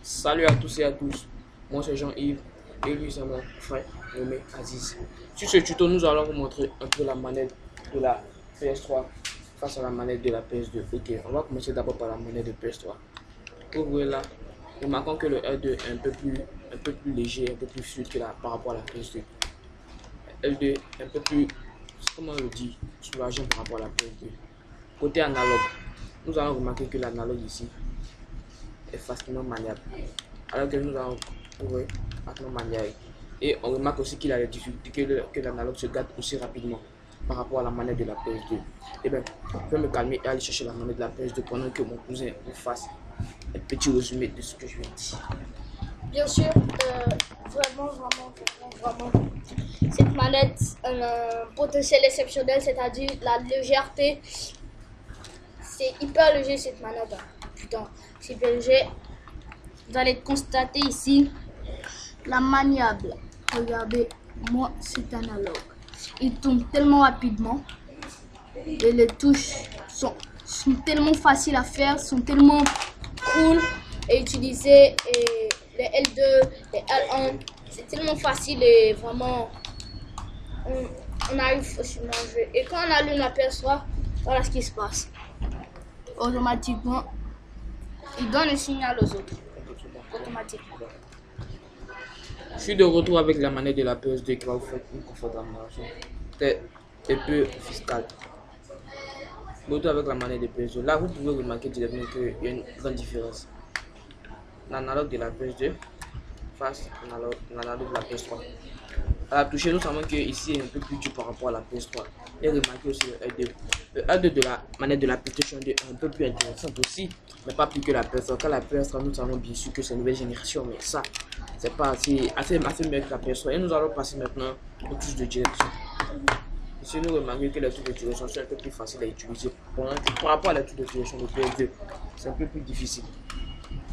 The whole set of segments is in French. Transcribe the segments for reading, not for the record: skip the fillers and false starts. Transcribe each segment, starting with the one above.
Salut à tous et à tous, moi c'est Jean-Yves et lui c'est mon frère nommé Aziz. Sur ce tuto, nous allons vous montrer un peu la manette de la PS3 face à la manette de la PS2. Ok, on va commencer d'abord par la manette de PS3. Vous voyez là, remarquons que le L2 est un peu plus léger, un peu plus fluide que par rapport à la PS2. L2 est un peu plus, comment on le dit, soulageant par rapport à la PS2. Côté analogue, nous allons remarquer que l'analogue ici est facilement maniable, alors que nous allons trouver facilement maniable. Et on remarque aussi qu'il a la difficulté que l'analogue se gâte aussi rapidement par rapport à la manette de la PS2. Et bien, je vais me calmer et aller chercher la manette de la PS2 pendant que mon cousin vous fasse un petit résumé de ce que je viens de dire. Bien sûr, vraiment, cette manette a un potentiel exceptionnel, c'est-à-dire la légèreté. C'est hyper léger cette manette. Putain, c'est hyper léger. Vous allez constater ici la maniable. Regardez, moi c'est analogue. Il tourne tellement rapidement et les touches sont tellement faciles à faire, sont tellement cool à utiliser. Et les L2, les L1, c'est tellement facile et vraiment on arrive facilement à jouer. Et quand on allume la PS3, voilà ce qui se passe. Automatiquement, il donne un signal aux autres. Automatiquement. Je suis de retour avec la manette de la PS2 qui va vous faire une confortable peut-être un peu fiscale. De retour avec la manette de PS2. Là, vous pouvez remarquer directement qu'il y a une grande différence. L'analogue de la PS2 face à l'analogue de la PS3. À la touche, nous savons que ici est un peu plus dur par rapport à la PS3. Et remarquez aussi le L2. Le L2 de la manette de la PlayStation 2 est un peu plus intéressante aussi, mais pas plus que la PS3. Car la PS3, nous savons bien sûr que c'est une nouvelle génération, mais ça, c'est pas assez mieux que la PS3. Et nous allons passer maintenant aux touches de direction. Ici, nous remarquons que les touches de direction sont un peu plus faciles à utiliser. Par rapport à la touche de direction de PS2, c'est un peu plus difficile.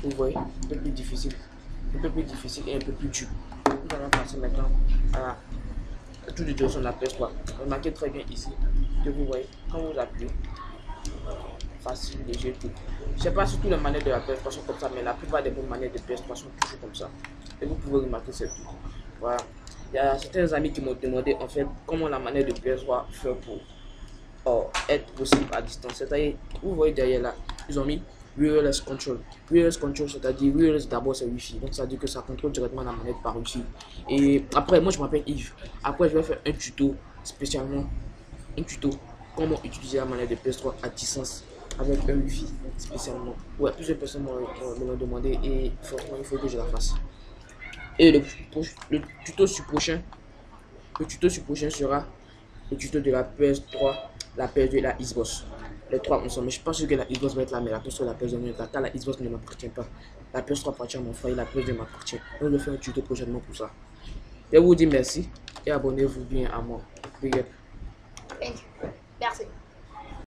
Vous voyez, un peu plus difficile et un peu plus dur. Nous allons passer maintenant à la touche de direction de la PS3. Remarquez très bien ici que vous voyez, quand vous appuyez, facile, léger, tout. Je ne sais pas si toutes les manettes de la PS3 sont comme ça, mais la plupart des bonnes manettes de PS3 sont toujours comme ça. Et vous pouvez remarquer c'est tout. Voilà. Il y a certains amis qui m'ont demandé en fait comment la manette de PS3 fait pour être possible à distance. C'est-à-dire, vous voyez derrière là, ils ont mis wireless control. Wireless control, c'est-à-dire wireless d'abord c'est Wi-Fi. Donc ça veut dire que ça contrôle directement la manette par Wi-Fi. Et après, moi je m'appelle Yves. Après, je vais faire un tuto spécialement, comment utiliser la manette de PS3 à distance avec un Wi-Fi spécialement. Ouais, plusieurs personnes m'ont demandé et franchement il faut que je la fasse. Et le tuto sur prochain sera le tuto de la PS3, la PS2 et la Xbox. Les trois ensemble. Mais je pense que la Xbox va être là, mais la PS3 et la PS2 va être là. Car la Xbox ne m'appartient pas. La PS3 appartient à mon frère et la PS2 m'appartient. Donc je vais faire un tuto prochainement pour ça. Je vous dis merci et abonnez-vous bien à moi. Big up. Thank you. Merci.